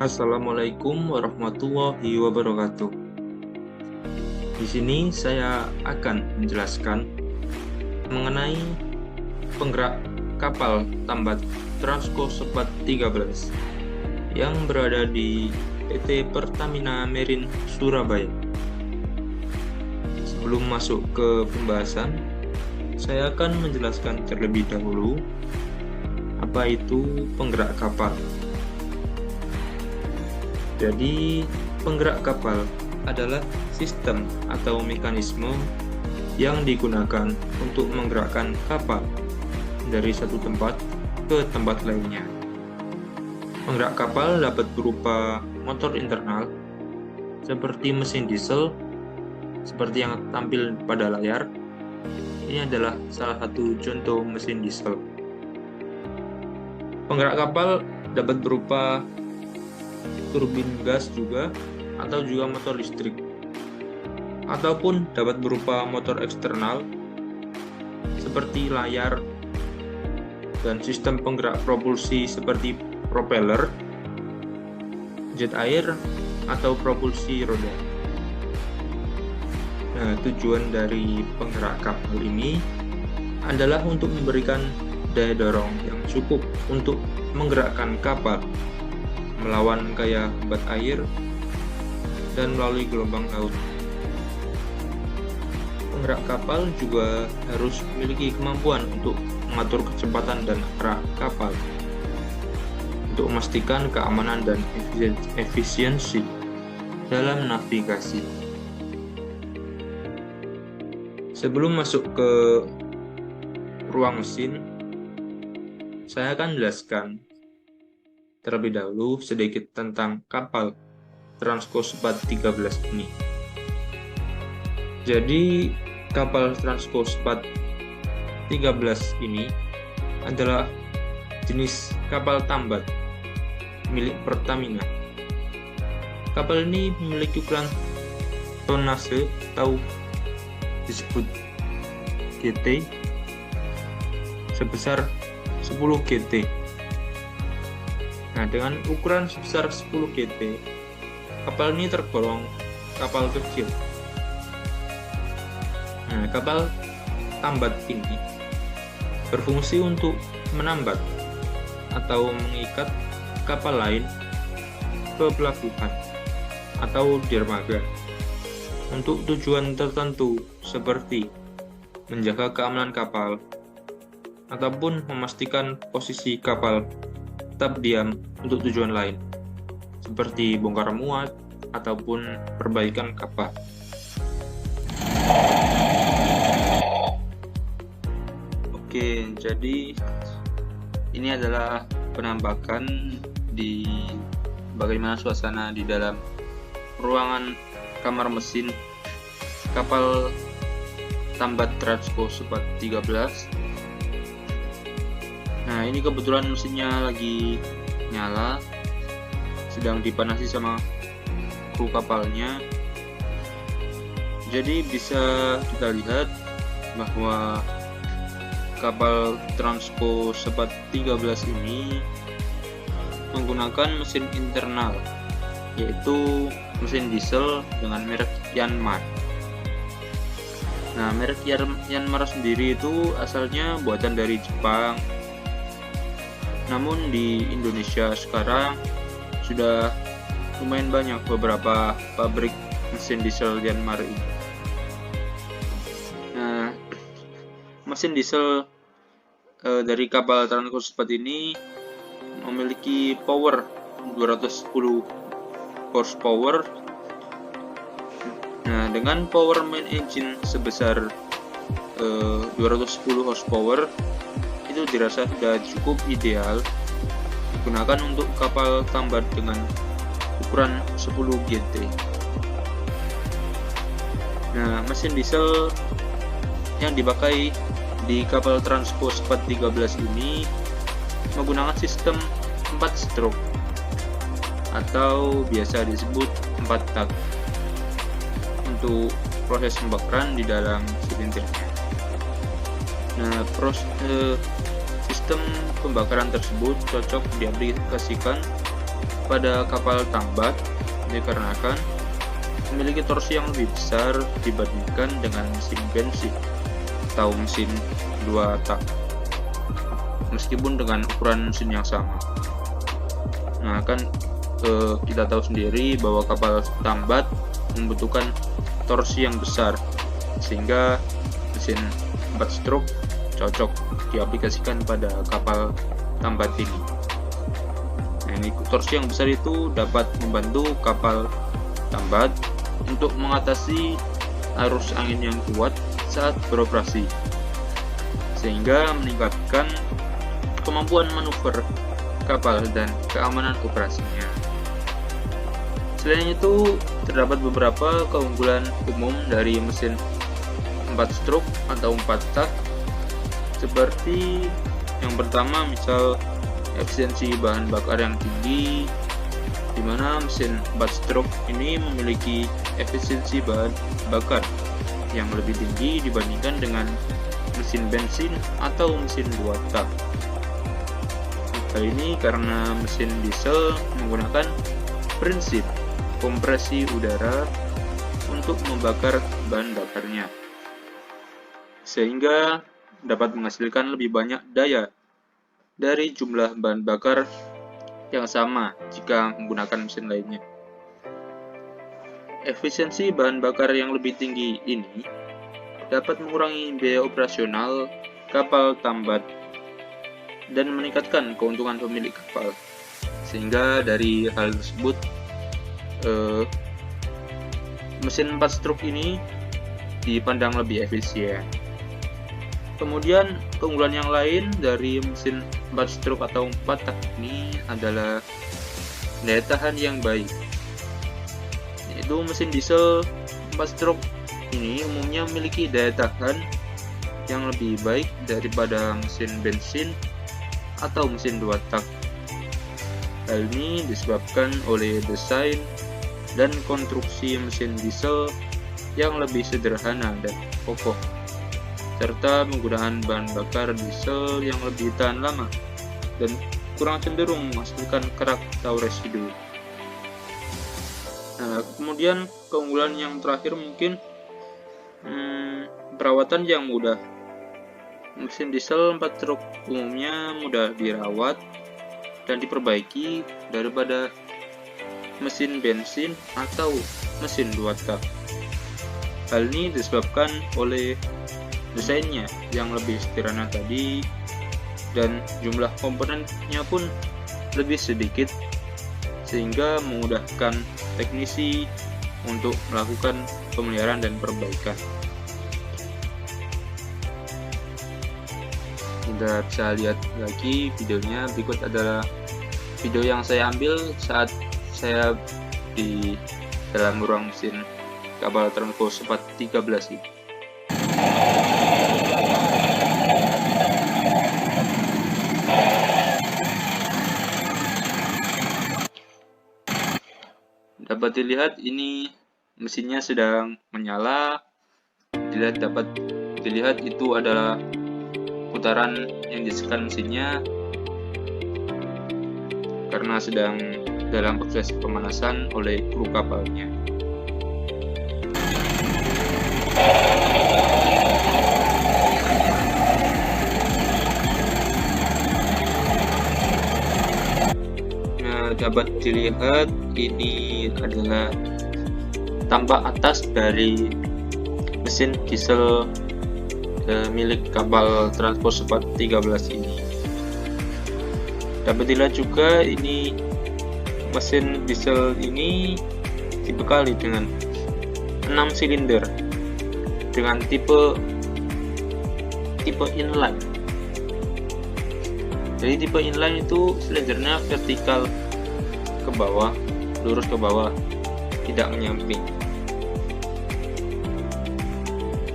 Assalamualaikum warahmatullahi wabarakatuh. Di sini saya akan menjelaskan mengenai penggerak kapal tambat Transco Sepat 13 yang berada di PT Pertamina Marine Surabaya. Sebelum masuk ke pembahasan, saya akan menjelaskan terlebih dahulu apa itu penggerak kapal. Jadi, penggerak kapal adalah sistem atau mekanisme yang digunakan untuk menggerakkan kapal dari satu tempat ke tempat lainnya. Penggerak kapal dapat berupa motor internal seperti mesin diesel seperti yang tampil pada layar. Ini adalah salah satu contoh mesin diesel. Penggerak kapal dapat berupa turbin gas juga, atau juga motor listrik, ataupun dapat berupa motor eksternal seperti layar dan sistem penggerak propulsi seperti propeller, jet air, atau propulsi roda. Nah, tujuan dari penggerak kapal ini adalah untuk memberikan daya dorong yang cukup untuk menggerakkan kapal melawan gaya hembat air dan melalui gelombang laut. Penggerak kapal juga harus memiliki kemampuan untuk mengatur kecepatan dan arah kapal untuk memastikan keamanan dan efisiensi dalam navigasi. Sebelum masuk ke ruang mesin, saya akan jelaskan terlebih dahulu sedikit tentang kapal Transco Sepat 13 ini. Jadi, kapal Transco Sepat 13 ini adalah jenis kapal tambat milik Pertamina. Kapal ini memiliki ukuran tonnase atau disebut GT sebesar 10 GT. Nah, dengan ukuran sebesar 10 GT, kapal ini tergolong kapal kecil. Nah, kapal tambat ini berfungsi untuk menambat atau mengikat kapal lain ke pelabuhan atau dermaga untuk tujuan tertentu seperti menjaga keamanan kapal ataupun memastikan posisi kapal tetap diam untuk tujuan lain, seperti bongkar muat ataupun perbaikan kapal. Oke, jadi ini adalah penampakan di bagaimana suasana di dalam ruangan kamar mesin kapal tambat Transco Sepat 13. Nah, ini kebetulan mesinnya lagi nyala, sedang dipanasi sama kru kapalnya. Jadi bisa kita lihat bahwa kapal Transco Sepat 13 ini menggunakan mesin internal, yaitu mesin diesel dengan merek Yanmar. Nah, merek Yanmar sendiri itu asalnya buatan dari Jepang. Namun di Indonesia sekarang sudah lumayan banyak beberapa pabrik mesin diesel Yanmar ini. Nah, mesin diesel dari kapal Transco Sepat ini memiliki power 210 horsepower. Nah, dengan power main engine sebesar 210 horsepower itu dirasa sudah cukup ideal digunakan untuk kapal tambat dengan ukuran 10 GT. Nah, mesin diesel yang dipakai di kapal Transco Sepat 13 ini menggunakan sistem 4 stroke atau biasa disebut 4 tak untuk proses pembakaran di dalam silindernya. Nah, sistem pembakaran tersebut cocok diaplikasikan pada kapal tambat dikarenakan memiliki torsi yang lebih besar dibandingkan dengan mesin bensin atau mesin 2 tak, meskipun dengan ukuran mesin yang sama. Nah, kan kita tahu sendiri bahwa kapal tambat membutuhkan torsi yang besar, sehingga mesin 4 stroke cocok diaplikasikan pada kapal tambat ini. Nah, ini torsi yang besar itu dapat membantu kapal tambat untuk mengatasi arus angin yang kuat saat beroperasi, sehingga meningkatkan kemampuan manuver kapal dan keamanan operasinya. Selain itu, terdapat beberapa keunggulan umum dari mesin 4 stroke atau 4 tak, seperti yang pertama misal efisiensi bahan bakar yang tinggi, di mana mesin 4 stroke ini memiliki efisiensi bahan bakar yang lebih tinggi dibandingkan dengan mesin bensin atau mesin 2 tak. Hal ini karena mesin diesel menggunakan prinsip kompresi udara untuk membakar bahan bakarnya, sehingga dapat menghasilkan lebih banyak daya dari jumlah bahan bakar yang sama jika menggunakan mesin lainnya. Efisiensi bahan bakar yang lebih tinggi ini dapat mengurangi biaya operasional kapal tambat dan meningkatkan keuntungan pemilik kapal, sehingga dari hal tersebut mesin 4 stroke ini dipandang lebih efisien. Kemudian keunggulan yang lain dari mesin 4 stroke atau 4 tak ini adalah daya tahan yang baik, yaitu mesin diesel 4 stroke ini umumnya memiliki daya tahan yang lebih baik daripada mesin bensin atau mesin 2 tak. Hal ini disebabkan oleh desain dan konstruksi mesin diesel yang lebih sederhana dan kokoh, serta penggunaan bahan bakar diesel yang lebih tahan lama dan kurang cenderung menghasilkan kerak atau residu. Nah, kemudian keunggulan yang terakhir mungkin perawatan yang mudah. Mesin diesel 4 stroke umumnya mudah dirawat dan diperbaiki daripada mesin bensin atau mesin 2 tak. Hal ini disebabkan oleh desainnya yang lebih sederhana tadi, dan jumlah komponennya pun lebih sedikit, sehingga memudahkan teknisi untuk melakukan pemeliharaan dan perbaikan. Kita bisa lihat lagi videonya. Berikut adalah video yang saya ambil saat saya di dalam ruang mesin kapal Transport Cepat 13 ini. Dapat dilihat ini mesinnya sedang menyala. Dapat dilihat itu adalah putaran yang dihasilkan mesinnya karena sedang dalam proses pemanasan oleh kru kapalnya. Nah, dapat dilihat ini adalah tampak atas dari mesin diesel milik kapal Transport Cepat 13 ini. Dapat dilihat juga ini mesin diesel ini dibekali dengan 6 silinder dengan tipe inline. Jadi tipe inline itu silindernya vertikal ke bawah, lurus ke bawah, tidak menyamping.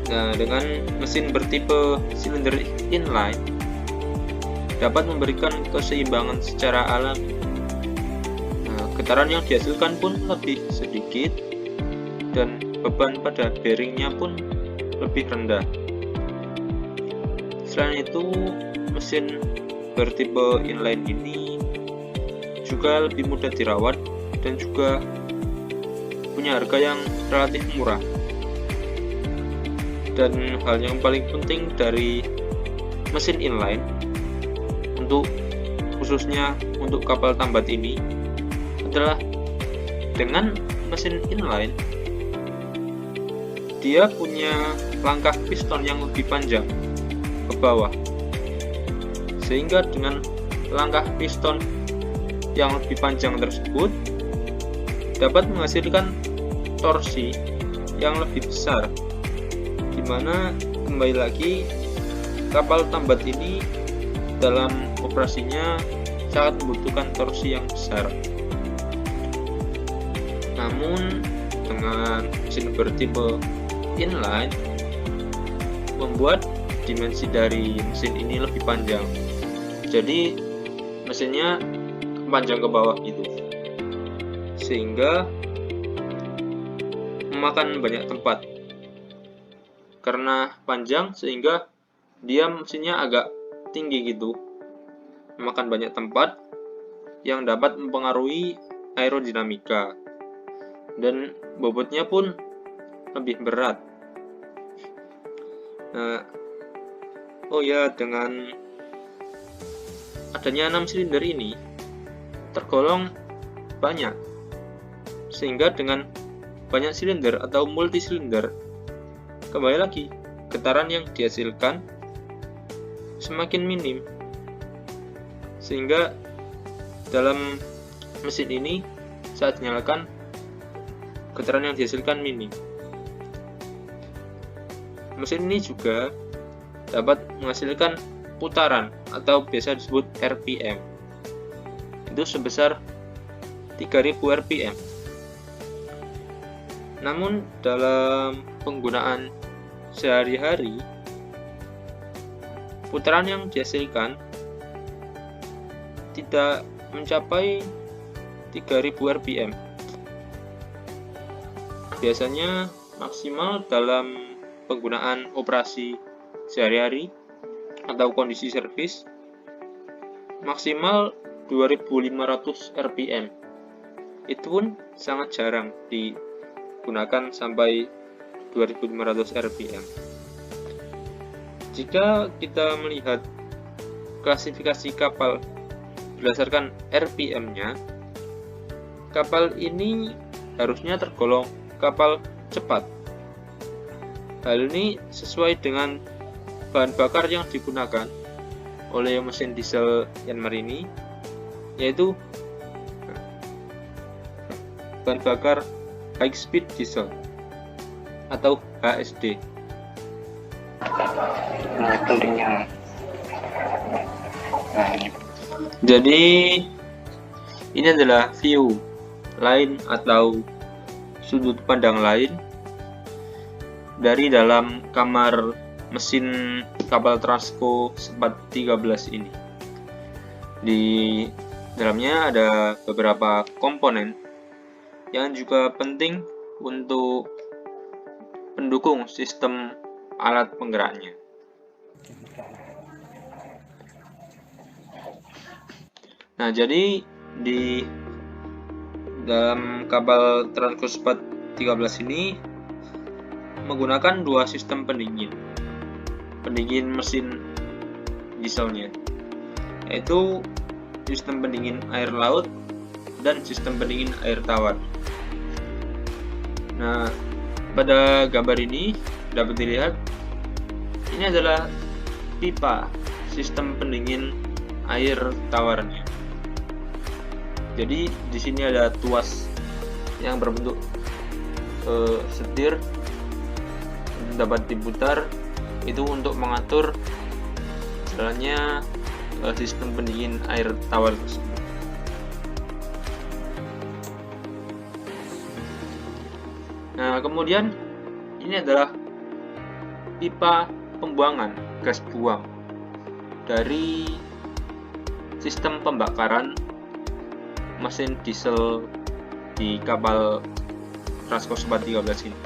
Nah, dengan mesin bertipe silinder inline dapat memberikan keseimbangan secara alami. Nah, getaran yang dihasilkan pun lebih sedikit dan beban pada bearingnya pun lebih rendah. Selain itu, mesin bertipe inline ini juga lebih mudah dirawat dan juga punya harga yang relatif murah. Dan hal yang paling penting dari mesin inline khususnya untuk kapal tambat ini adalah dengan mesin inline dia punya langkah piston yang lebih panjang ke bawah, sehingga dengan langkah piston yang lebih panjang tersebut dapat menghasilkan torsi yang lebih besar, dimana kembali lagi kapal tambat ini dalam operasinya sangat membutuhkan torsi yang besar. Namun dengan mesin bertipe inline membuat dimensi dari mesin ini lebih panjang, jadi mesinnya panjang ke bawah gitu, sehingga memakan banyak tempat. Karena panjang sehingga dia mesinnya agak tinggi gitu, memakan banyak tempat yang dapat mempengaruhi aerodinamika, dan bobotnya pun lebih berat. Dengan adanya 6 silinder ini tergolong banyak, sehingga dengan banyak silinder atau multi silinder, kembali lagi getaran yang dihasilkan semakin minim, sehingga dalam mesin ini saat dinyalakan getaran yang dihasilkan minim. Mesin ini juga dapat menghasilkan putaran atau biasa disebut RPM, itu sebesar 3000 RPM. Namun dalam penggunaan sehari-hari, putaran yang dihasilkan tidak mencapai 3000 RPM. Biasanya maksimal dalam penggunaan operasi sehari-hari atau kondisi servis maksimal 2500 RPM. Itu pun sangat jarang digunakan sampai 2500 RPM. Jika kita melihat klasifikasi kapal berdasarkan RPM-nya, kapal ini harusnya tergolong kapal cepat. Hal ini sesuai dengan bahan bakar yang digunakan oleh mesin diesel Yanmar ini, yaitu bahan bakar high speed diesel atau HSD. Jadi ini adalah view lain atau sudut pandang lain dari dalam kamar mesin kapal Transco Sepat 13 ini. Di dalamnya ada beberapa komponen yang juga penting untuk pendukung sistem alat penggeraknya. Nah, jadi di dalam kapal Transco Sepat 13 ini menggunakan dua sistem pendingin mesin dieselnya, yaitu sistem pendingin air laut dan sistem pendingin air tawar. Nah, pada gambar ini dapat dilihat ini adalah pipa sistem pendingin air tawarnya. Jadi di sini ada tuas yang berbentuk setir dapat diputar, itu untuk mengatur jalannya sistem pendingin air tawar tersebut. Nah, kemudian ini adalah pipa pembuangan gas buang dari sistem pembakaran mesin diesel di kapal Transco Sepat 13 ini.